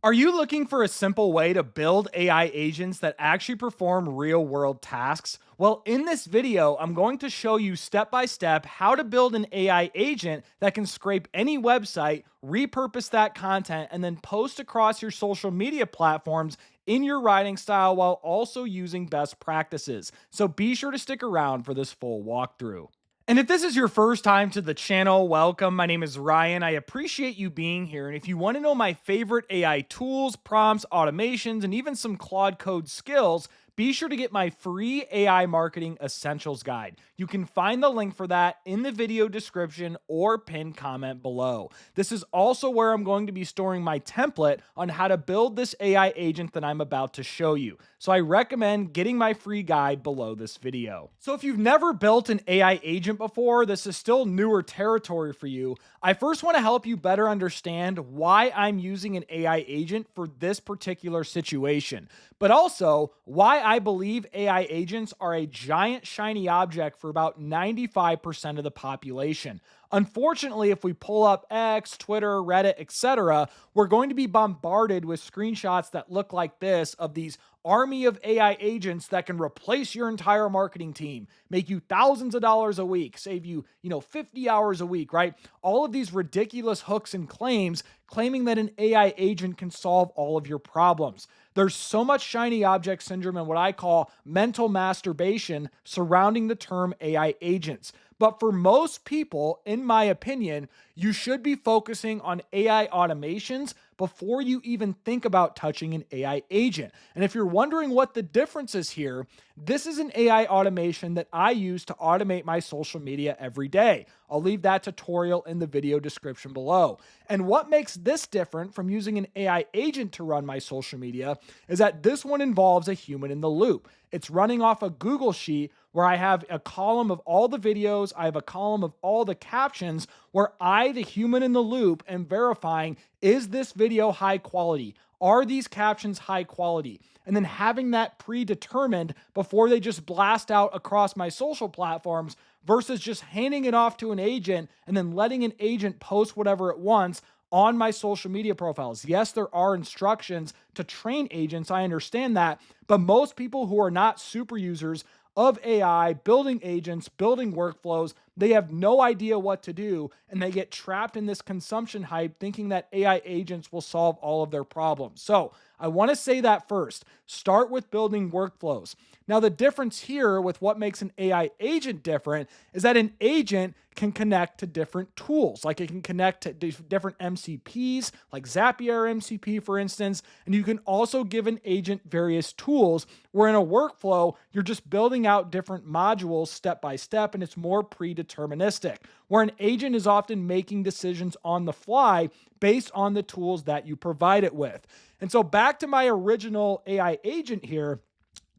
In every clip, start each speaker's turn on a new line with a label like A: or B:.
A: Are you looking for a simple way to build AI agents that actually perform real world tasks? Well, in this video, I'm going to show you step by step how to build an AI agent that can scrape any website, repurpose that content, and then post across your social media platforms in your writing style while also using best practices. So be sure to stick around for this full walkthrough. And if this is your first time to the channel, welcome. My name is Ryan. I appreciate you being here. And if you want to know my favorite AI tools, prompts, automations, and even some Claude Code skills, be sure to get my free AI Marketing Essentials Guide. You can find the link for that in the video description or pinned comment below. This is also where I'm going to be storing my template on how to build this AI agent that I'm about to show you. So I recommend getting my free guide below this video. So if you've never built an AI agent before, this is still newer territory for you. I first want to help you better understand why I'm using an AI agent for this particular situation, but also why I believe AI agents are a giant shiny object for about 95% of the population. Unfortunately, if we pull up X, Twitter, Reddit, etc., we're going to be bombarded with screenshots that look like this of these army of AI agents that can replace your entire marketing team, make you thousands of dollars a week, save you, 50 hours a week, right? All of these ridiculous hooks and claims claiming that an AI agent can solve all of your problems. There's so much shiny object syndrome and what I call mental masturbation surrounding the term AI agents. But for most people, in my opinion, you should be focusing on AI automations before you even think about touching an AI agent. And if you're wondering what the difference is here, this is an AI automation that I use to automate my social media every day. I'll leave that tutorial in the video description below. And what makes this different from using an AI agent to run my social media is that this one involves a human in the loop. It's running off a Google Sheet where I have a column of all the videos, I have a column of all the captions where I, the human in the loop, am verifying, is this video high quality? Are these captions high quality? And then having that predetermined before they just blast out across my social platforms versus just handing it off to an agent and then letting an agent post whatever it wants on my social media profiles. Yes, there are instructions to train agents. I understand that. But most people who are not super users of AI, building agents, building workflows, they have no idea what to do. And they get trapped in this consumption hype thinking that AI agents will solve all of their problems. So I want to say that first. Start with building workflows. Now, the difference here with what makes an AI agent different is that an agent can connect to different tools. Like it can connect to different MCPs, like Zapier MCP, for instance. And you can also give an agent various tools where in a workflow, you're just building out different modules step by step, and it's more predeterministic, where an agent is often making decisions on the fly based on the tools that you provide it with. And so back to my original AI agent here.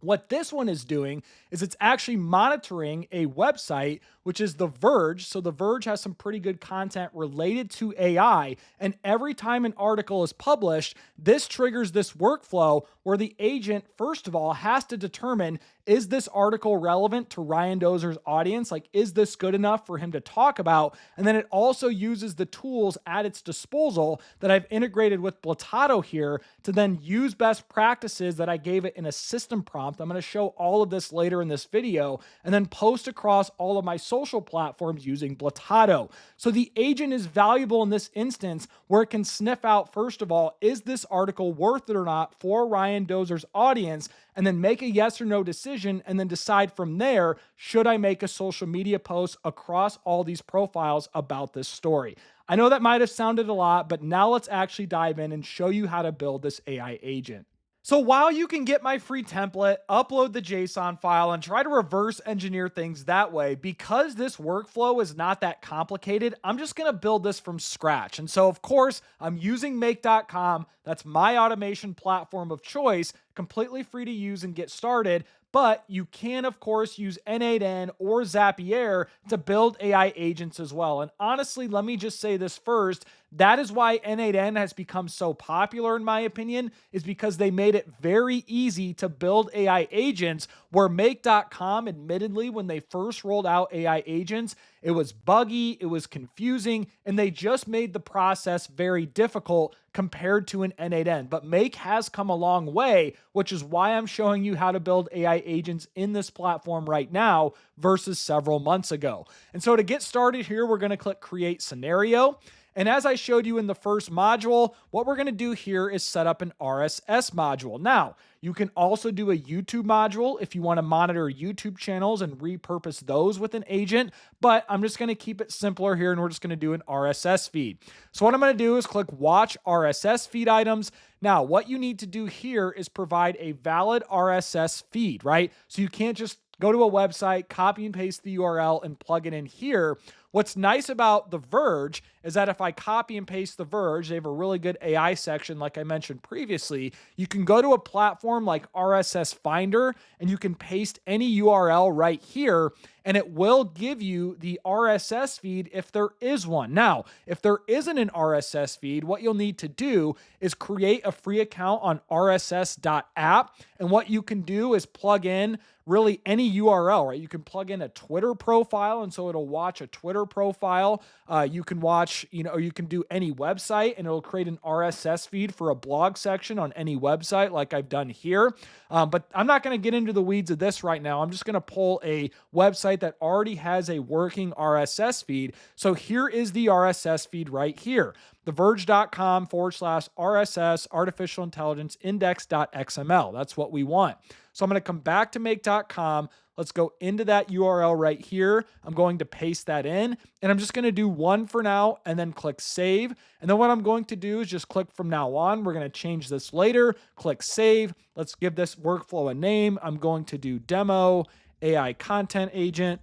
A: What this one is doing is it's actually monitoring a website, which is The Verge. So The Verge has some pretty good content related to AI. And every time an article is published, this triggers this workflow where the agent, first of all, has to determine, is this article relevant to Ryan Dozer's audience? Like, is this good enough for him to talk about? And then it also uses the tools at its disposal that I've integrated with Blotado here to then use best practices that I gave it in a system prompt. I'm going to show all of this later in this video, and then post across all of my social platforms using Blotado. So the agent is valuable in this instance where it can sniff out, first of all, is this article worth it or not for Ryan Dozer's audience? And then make a yes or no decision, and then decide from there, should I make a social media post across all these profiles about this story? I know that might have sounded a lot, but now let's actually dive in and show you how to build this AI agent. So while you can get my free template, upload the JSON file, and try to reverse engineer things that way, because this workflow is not that complicated, I'm just going to build this from scratch. And so, of course, I'm using make.com. That's my automation platform of choice, completely free to use and get started. But you can, of course, use N8N or Zapier to build AI agents as well. And honestly, let me just say this first. That is why N8N has become so popular, in my opinion, is because they made it very easy to build AI agents, where Make.com, admittedly, when they first rolled out AI agents, it was buggy, it was confusing, and they just made the process very difficult compared to an N8N. But Make has come a long way, which is why I'm showing you how to build AI agents in this platform right now versus several months ago. And so to get started here, we're going to click Create Scenario. And as I showed you in the first module, what we're going to do here is set up an RSS module. Now, you can also do a YouTube module if you want to monitor YouTube channels and repurpose those with an agent, but I'm just going to keep it simpler here, and we're just going to do an RSS feed. So what I'm going to do is click Watch RSS Feed Items. Now, what you need to do here is provide a valid RSS feed, right? So you can't just go to a website, copy and paste the URL, and plug it in here. What's nice about The Verge is that if I copy and paste The Verge, they have a really good AI section, like I mentioned previously. You can go to a platform like RSS Finder, and you can paste any URL right here, and it will give you the RSS feed if there is one. Now, if there isn't an RSS feed, what you'll need to do is create a free account on rss.app, and what you can do is plug in really any URL, right? You can plug in a Twitter profile, and so it'll watch a Twitter profile. You can watch, or you can do any website, and it'll create an RSS feed for a blog section on any website, like I've done here. But I'm not going to get into the weeds of this right now. I'm just going to pull a website that already has a working RSS feed. So here is the RSS feed right here. theverge.com/RSS artificial intelligence index.xml. That's what we want. So I'm going to come back to make.com. Let's go into that URL right here. I'm going to paste that in, and I'm just going to do one for now and then click save. And then what I'm going to do is just click from now on. We're going to change this later. Click save. Let's give this workflow a name. I'm going to do demo AI content agent.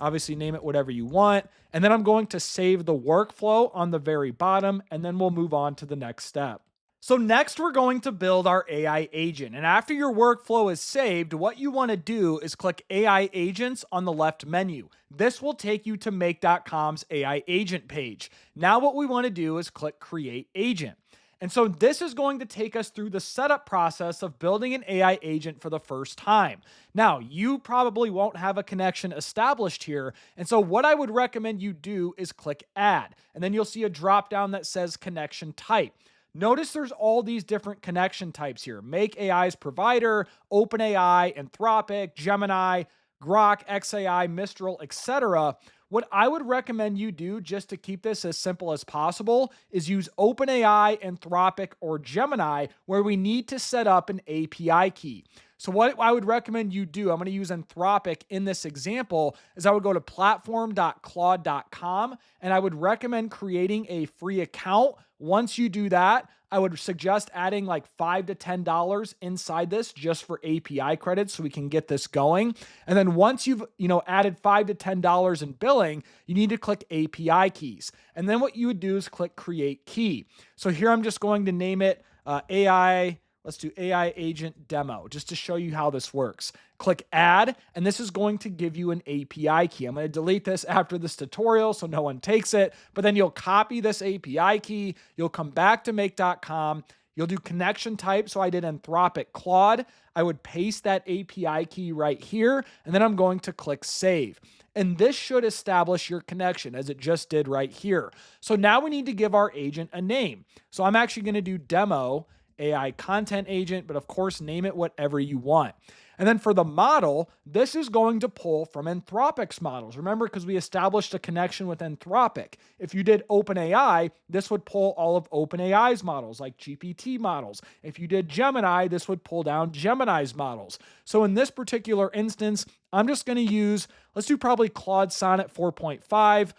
A: Obviously, name it whatever you want. And then I'm going to save the workflow on the very bottom, and then we'll move on to the next step. So next, we're going to build our AI agent. And after your workflow is saved, what you want to do is click AI Agents on the left menu. This will take you to Make.com's AI agent page. Now what we want to do is click Create Agent. And so this is going to take us through the setup process of building an AI agent for the first time. Now, you probably won't have a connection established here. And so what I would recommend you do is click Add. And then you'll see a drop down that says Connection Type. Notice there's all these different connection types here. Make AI's provider, OpenAI, Anthropic, Gemini, Grok, XAI, Mistral, etc. What I would recommend you do, just to keep this as simple as possible, is use OpenAI, Anthropic, or Gemini, where we need to set up an API key. So what I would recommend you do, I'm going to use Anthropic in this example, is I would go to platform.claude.com, and I would recommend creating a free account. Once you do that, I would suggest adding like $5 to $10 inside this just for API credits so we can get this going. And then once you've added $5 to $10 in billing, you need to click API keys. And then what you would do is click Create Key. So here I'm just going to name it AI. Let's do AI agent demo just to show you how this works. Click add, and this is going to give you an API key. I'm going to delete this after this tutorial so no one takes it, but then you'll copy this API key. You'll come back to make.com. You'll do connection type. So I did Anthropic Claude. I would paste that API key right here, and then I'm going to click save. And this should establish your connection as it just did right here. So now we need to give our agent a name. So I'm actually going to do demo AI content agent, but of course, name it whatever you want. And then for the model, this is going to pull from Anthropic's models. Remember, because we established a connection with Anthropic. If you did OpenAI, this would pull all of OpenAI's models, like GPT models. If you did Gemini, this would pull down Gemini's models. So in this particular instance, I'm just going to use, let's do probably Claude Sonnet 4.5,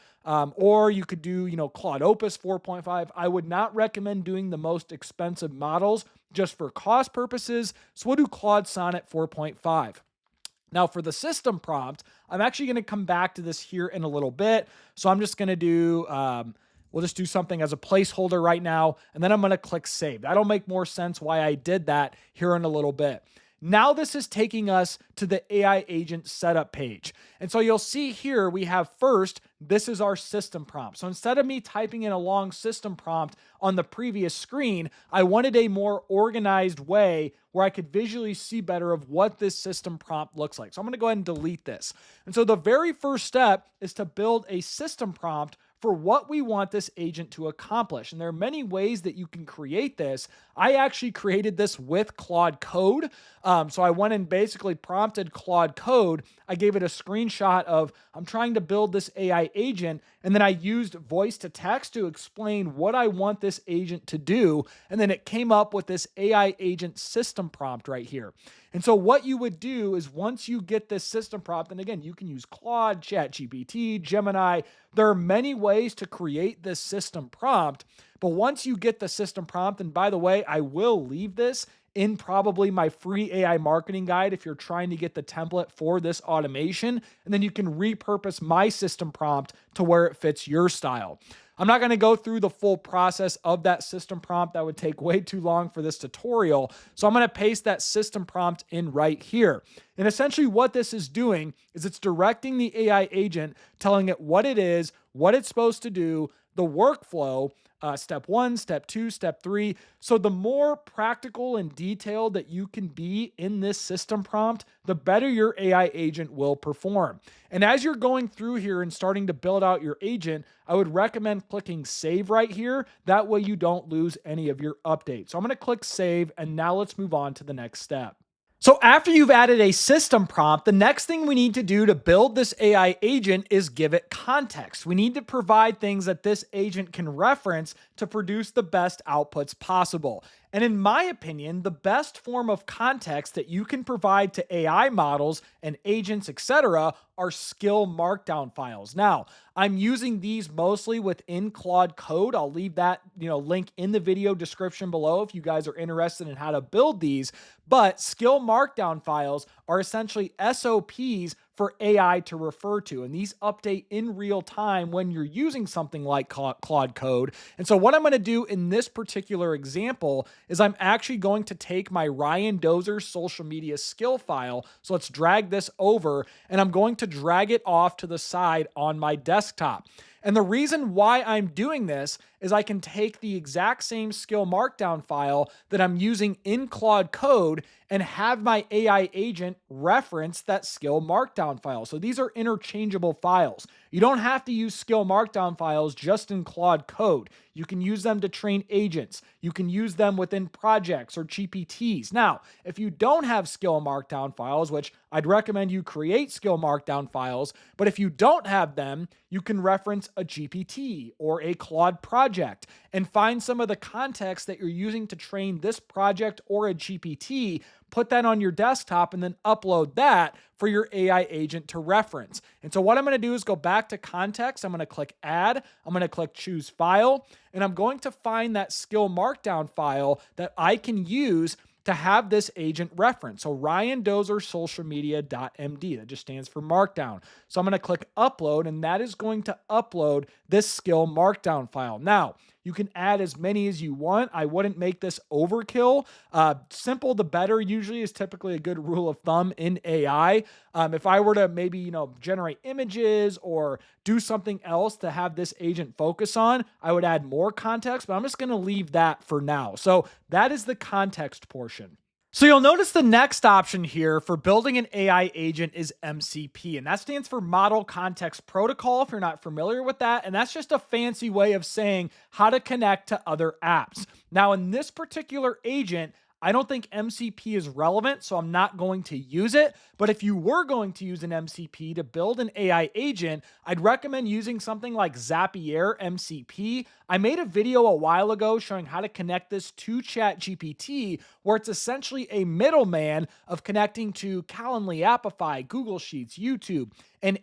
A: or you could do, Claude Opus 4.5. I would not recommend doing the most expensive models just for cost purposes. So we'll do Claude Sonnet 4.5. Now for the system prompt, I'm actually going to come back to this here in a little bit. So I'm just going to do, we'll just do something as a placeholder right now, and then I'm going to click save. That'll make more sense why I did that here in a little bit. Now this is taking us to the AI agent setup page. And so you'll see here we have first, this is our system prompt. So instead of me typing in a long system prompt on the previous screen, I wanted a more organized way where I could visually see better of what this system prompt looks like. So I'm going to go ahead and delete this. And so the very first step is to build a system prompt for what we want this agent to accomplish. And there are many ways that you can create this. I actually created this with Claude Code. So I went and basically prompted Claude Code. I gave it a screenshot of, I'm trying to build this AI agent. And then I used voice to text to explain what I want this agent to do. And then it came up with this AI agent system prompt right here. And so what you would do is once you get this system prompt, and again, you can use Claude, ChatGPT, Gemini. There are many ways to create this system prompt. But once you get the system prompt, and by the way, I will leave this in probably my free AI marketing guide if you're trying to get the template for this automation, and then you can repurpose my system prompt to where it fits your style. I'm not going to go through the full process of that system prompt. That would take way too long for this tutorial. So I'm going to paste that system prompt in right here. And essentially what this is doing is it's directing the AI agent, telling it what it is, what it's supposed to do, the workflow, step 1, step 2, step 3. So the more practical and detailed that you can be in this system prompt, the better your AI agent will perform. And as you're going through here and starting to build out your agent, I would recommend clicking save right here. That way you don't lose any of your updates. So I'm going to click save, and now let's move on to the next step. So after you've added a system prompt, the next thing we need to do to build this AI agent is give it context. We need to provide things that this agent can reference to produce the best outputs possible. And in my opinion, the best form of context that you can provide to AI models and agents, etc., are skill markdown files. Now, I'm using these mostly within Claude Code. I'll leave that, link in the video description below if you guys are interested in how to build these. But skill markdown files are essentially SOPs for AI to refer to. And these update in real time when you're using something like Claude Code. And so what I'm going to do in this particular example is I'm actually going to take my Ryan Dozer social media skill file. So let's drag this over, and I'm going to drag it off to the side on my desktop. And the reason why I'm doing this is I can take the exact same skill markdown file that I'm using in Claude Code and have my AI agent reference that skill markdown file. So these are interchangeable files. You don't have to use skill markdown files just in Claude Code. You can use them to train agents. You can use them within projects or GPTs. Now, if you don't have skill markdown files, which I'd recommend you create skill markdown files, but if you don't have them, you can reference a GPT or a Claude project and find some of the context that you're using to train this project or a GPT, put that on your desktop, and then upload that for your AI agent to reference. And so what I'm going to do is go back to context. I'm going to click add. I'm going to click choose file, and I'm going to find that skill markdown file that I can use to have this agent reference. So Ryan Dozer social media.md, that just stands for Markdown. So I'm going to click upload, and that is going to upload this skill Markdown file. Now, you can add as many as you want. I wouldn't make this overkill. Simple the better usually is typically a good rule of thumb in AI. If I were to maybe, generate images or do something else to have this agent focus on, I would add more context, but I'm just going to leave that for now. So that is the context portion. So you'll notice the next option here for building an AI agent is MCP, and that stands for Model Context Protocol if you're not familiar with that. And that's just a fancy way of saying how to connect to other apps. Now, in this particular agent, I don't think MCP is relevant, so I'm not going to use it. But if you were going to use an MCP to build an AI agent, I'd recommend using something like Zapier MCP. I made a video a while ago showing how to connect this to ChatGPT, where it's essentially a middleman of connecting to Calendly, Appify, Google Sheets, YouTube, and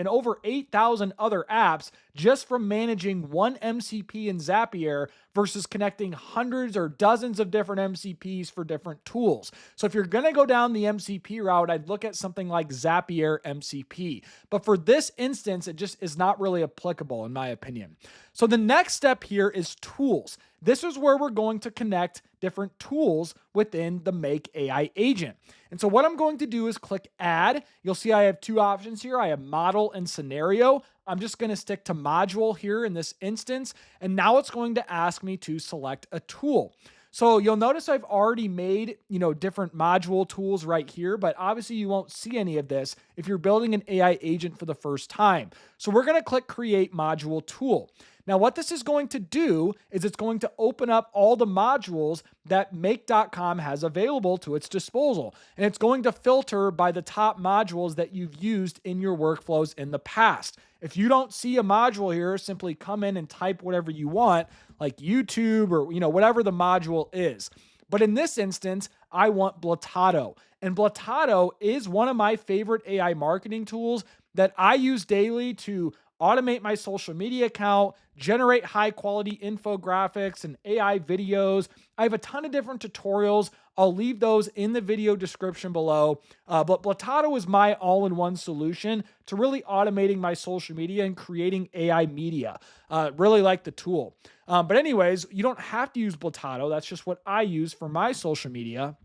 A: over 8,000 other apps just from managing one MCP in Zapier versus connecting hundreds or dozens of different MCPs for different tools. So if you're going to go down the MCP route, I'd look at something like Zapier MCP. But for this instance, it just is not really applicable in my opinion. So the next step here is tools. this is where we're going to connect different tools within the Make AI agent. And so what I'm going to do is click add. You'll see I have two options here. I have model and scenario. I'm just going to stick to module here in this instance. And now it's going to ask me to select a tool. So you'll notice I've already made, different module tools right here, but obviously you won't see any of this if you're building an AI agent for the first time. So we're going to click create module tool. Now, what this is going to do is it's going to open up all the modules that Make.com has available to its disposal. And it's going to filter by the top modules that you've used in your workflows in the past. If you don't see a module here, simply come in and type whatever you want, like YouTube or whatever the module is. But in this instance, I want Blotado. And Blotado is one of my favorite AI marketing tools that I use daily to automate my social media account, generate high quality infographics and AI videos. I have a ton of different tutorials. I'll leave those in the video description below. But Blotado is my all-in-one solution to really automating my social media and creating AI media. Really like the tool. But anyways, you don't have to use Blotado. That's just what I use for my social media.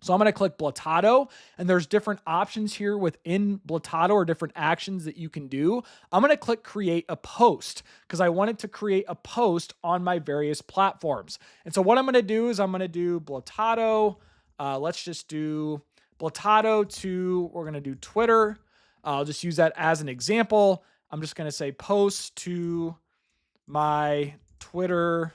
A: So I'm going to click Blotado, and there's different options here within Blotado or different actions that you can do. I'm going to click create a post because I wanted to create a post on my various platforms. And so what I'm going to do is I'm going to do Blotado. Let's just do Blotado to, we're going to do Twitter. I'll just use that as an example. I'm just going to say post to my Twitter/X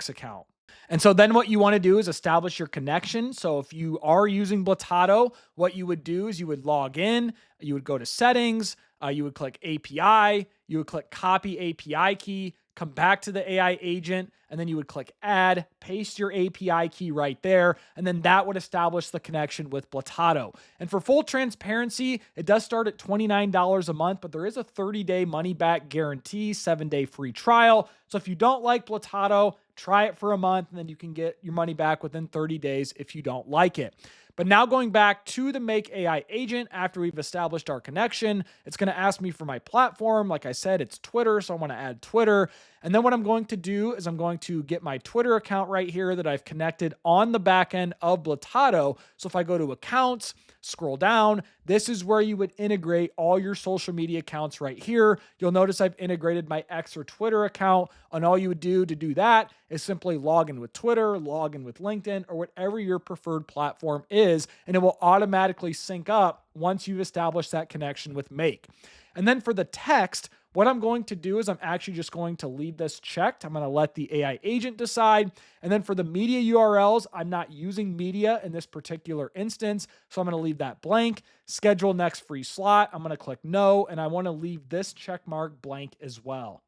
A: account. And so then what you want to do is establish your connection. So if you are using Blotado, what you would do is you would log in, you would go to settings, you would click API, you would click copy API key, come back to the AI agent, and then you would click add, paste your API key right there, and then that would establish the connection with Blotado. And for full transparency, it does start at $29 a month, but there is a 30-day money-back guarantee, 7-day free trial. So if you don't like Blotado, try it for a month, and then you can get your money back within 30 days if you don't like it. But now going back to the Make AI agent, after we've established our connection, it's going to ask me for my platform. Like I said, it's Twitter, so I want to add Twitter. And then what I'm going to do is I'm going to get my Twitter account right here that I've connected on the back end of Blotado. So if I go to accounts, scroll down, this is where you would integrate all your social media accounts right here. You'll notice I've integrated my X or Twitter account, and all you would do to do that is simply log in with Twitter, log in with LinkedIn, or whatever your preferred platform is, and it will automatically sync up once you've established that connection with Make. And then for the text, what I'm going to do is I'm actually just going to leave this checked. I'm going to let the AI agent decide. And then for the media URLs, I'm not using media in this particular instance, so I'm going to leave that blank. Schedule next free slot. I'm going to click no, and I want to leave this check mark blank as well.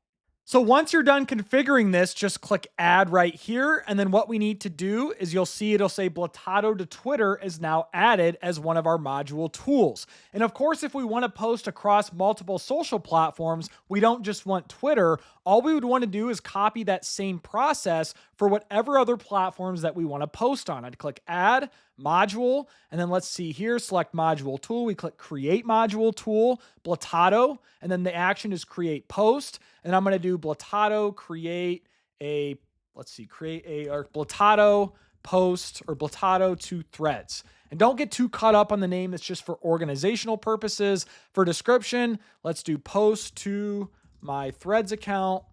A: So once you're done configuring this, just click add right here. And then what we need to do is you'll see it'll say Blotado to Twitter is now added as one of our module tools. And of course, if we want to post across multiple social platforms, we don't just want Twitter. All we would want to do is copy that same process for whatever other platforms that we want to post on. I'd click add, module, and then let's see here, select module tool. We click create module tool, Blotado, and then the action is create post. And I'm going to do Blotado create a, or Blotado post or Blotado to threads. And don't get too caught up on the name. It's just for organizational purposes. For description, let's do post to my threads account.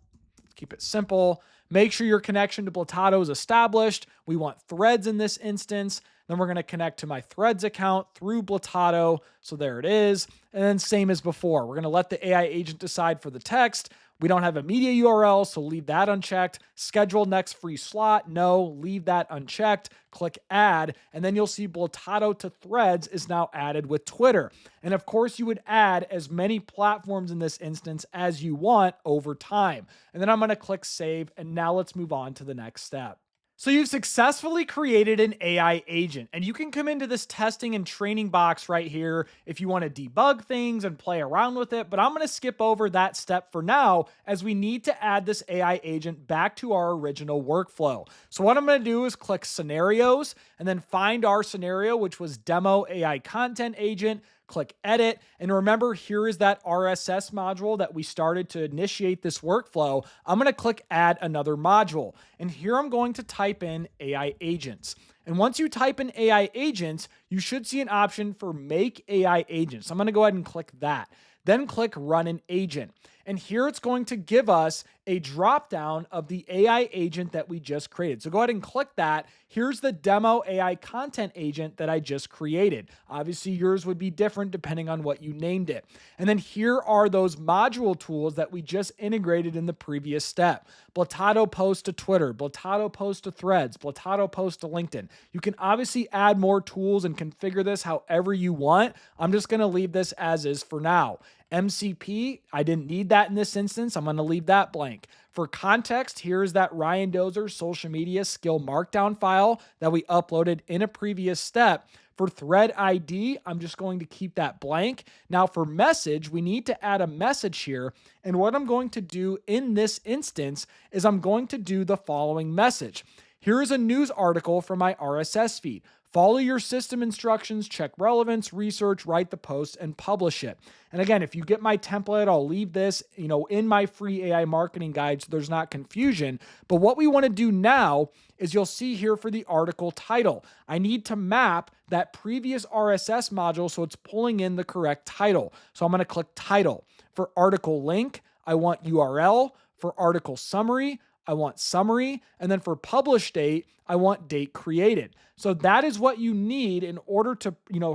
A: Keep it simple. Make sure your connection to Blotado is established. We want threads in this instance. Then we're going to connect to my threads account through Blotado. So there it is. And then same as before, we're going to let the AI agent decide for the text. We don't have a media URL, so leave that unchecked. Schedule next free slot. No, leave that unchecked. Click add, and then you'll see Blotado to threads is now added with Twitter. And of course, you would add as many platforms in this instance as you want over time. And then I'm going to click save, and now let's move on to the next step. So you've successfully created an AI agent, and you can come into this testing and training box right here if you want to debug things and play around with it, but I'm going to skip over that step for now as we need to add this AI agent back to our original workflow. So what I'm going to do is click scenarios and then find our scenario, which was demo AI content agent. click edit. And remember, here is that RSS module that we started to initiate this workflow. I'm going to click add another module. And here I'm going to type in AI agents. And once you type in AI agents, you should see an option for make AI agents. I'm going to go ahead and click that. Then click run an agent. And here it's going to give us a drop down of the AI agent that we just created. So go ahead and click that. Here's the demo AI content agent that I just created. Obviously, yours would be different depending on what you named it. And then here are those module tools that we just integrated in the previous step. Blotado post to Twitter, Blotado post to Threads, Blotado post to LinkedIn. You can obviously add more tools and configure this however you want. I'm just going to leave this as is for now. MCP, I didn't need that in this instance. I'm going to leave that blank. For context, here's that Ryan Dozer social media skill markdown file that we uploaded in a previous step. For thread ID, I'm just going to keep that blank. Now for message, we need to add a message here. And what I'm going to do in this instance is I'm going to do the following message. Here is a news article from my RSS feed. Follow your system instructions, check relevance, research, write the post, and publish it. And again, if you get my template, I'll leave this, in my free AI marketing guide so there's not confusion. But what we want to do now is you'll see here for the article title, I need to map that previous RSS module so it's pulling in the correct title. So I'm going to click title. For article link, I want URL. For article summary, I want summary. And then for publish date, I want date created. So that is what you need in order to,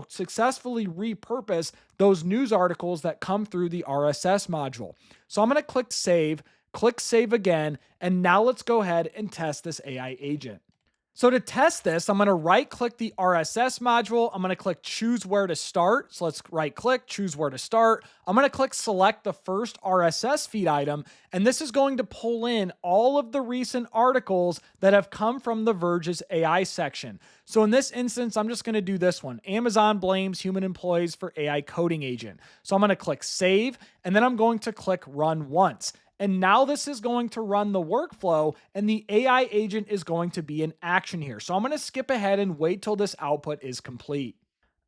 A: successfully repurpose those news articles that come through the RSS module. So I'm going to click save again, and now let's go ahead and test this AI agent. So to test this, I'm going to right click the RSS module. I'm going to click choose where to start. So let's right click, choose where to start. I'm going to click select the first RSS feed item. And this is going to pull in all of the recent articles that have come from The Verge's AI section. So in this instance, I'm just going to do this one. Amazon blames human employees for AI coding agent. So I'm going to click save, and then I'm going to click run once. And now this is going to run the workflow, and the AI agent is going to be in action here. So I'm going to skip ahead and wait till this output is complete.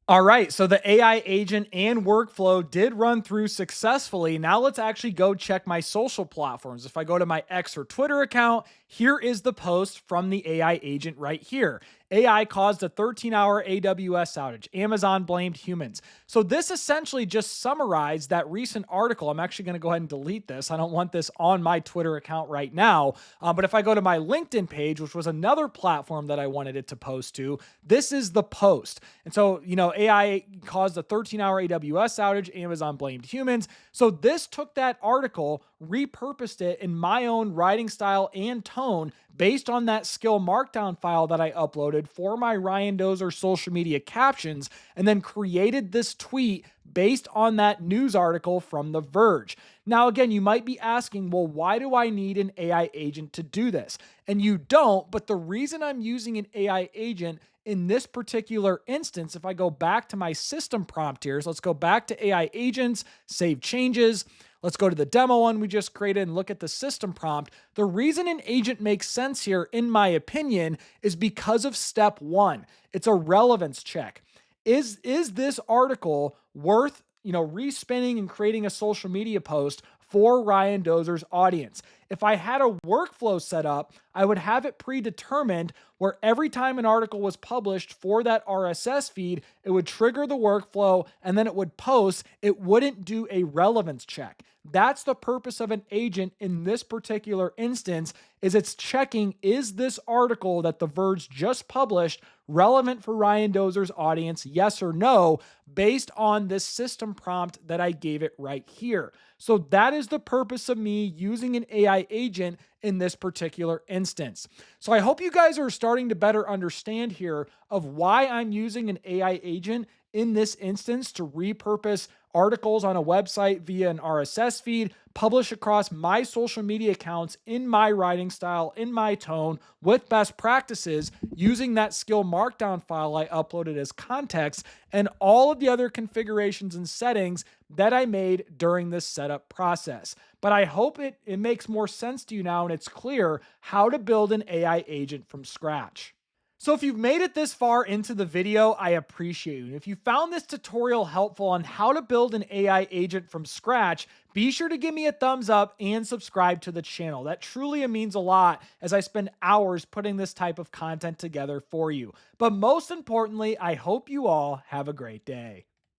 A: All right, so the AI agent and workflow did run through successfully. Now let's actually go check my social platforms. If I go to my X or Twitter account, here is the post from the AI agent right here. AI caused a 13-hour AWS outage. Amazon blamed humans. So this essentially just summarized that recent article. I'm actually going to go ahead and delete this. I don't want this on my Twitter account right now. But if I go to my LinkedIn page, which was another platform that I wanted it to post to, this is the post. And so, AI caused a 13-hour AWS outage. Amazon blamed humans. So this took that article, repurposed it in my own writing style and tone based on that skill markdown file that I uploaded for my Ryan Dozer social media captions, and then created this tweet based on that news article from The Verge. Now, again, you might be asking, well, why do I need an AI agent to do this? And you don't, but the reason I'm using an AI agent in this particular instance, if I go back to my system prompt here, so let's go back to AI agents, save changes. Let's go to the demo one we just created and look at the system prompt. The reason an agent makes sense here, in my opinion, is because of step one. It's a relevance check. Is this article worth, respinning and creating a social media post for Ryan Dozer's audience? If I had a workflow set up, I would have it predetermined where every time an article was published for that RSS feed, it would trigger the workflow and then it would post. It wouldn't do a relevance check. That's the purpose of an agent in this particular instance, is it's checking, is this article that The Verge just published relevant for Ryan Dozer's audience, yes or no, based on this system prompt that I gave it right here. So that is the purpose of me using an AI agent in this particular instance. So I hope you guys are starting to better understand here of why I'm using an AI agent in this instance to repurpose articles on a website via an RSS feed, publish across my social media accounts in my writing style, in my tone, with best practices, using that skill markdown file I uploaded as context, and all of the other configurations and settings that I made during this setup process. But I hope it makes more sense to you now and it's clear how to build an AI agent from scratch. So if you've made it this far into the video, I appreciate you. And if you found this tutorial helpful on how to build an AI agent from scratch, be sure to give me a thumbs up and subscribe to the channel. That truly means a lot as I spend hours putting this type of content together for you. But most importantly, I hope you all have a great day.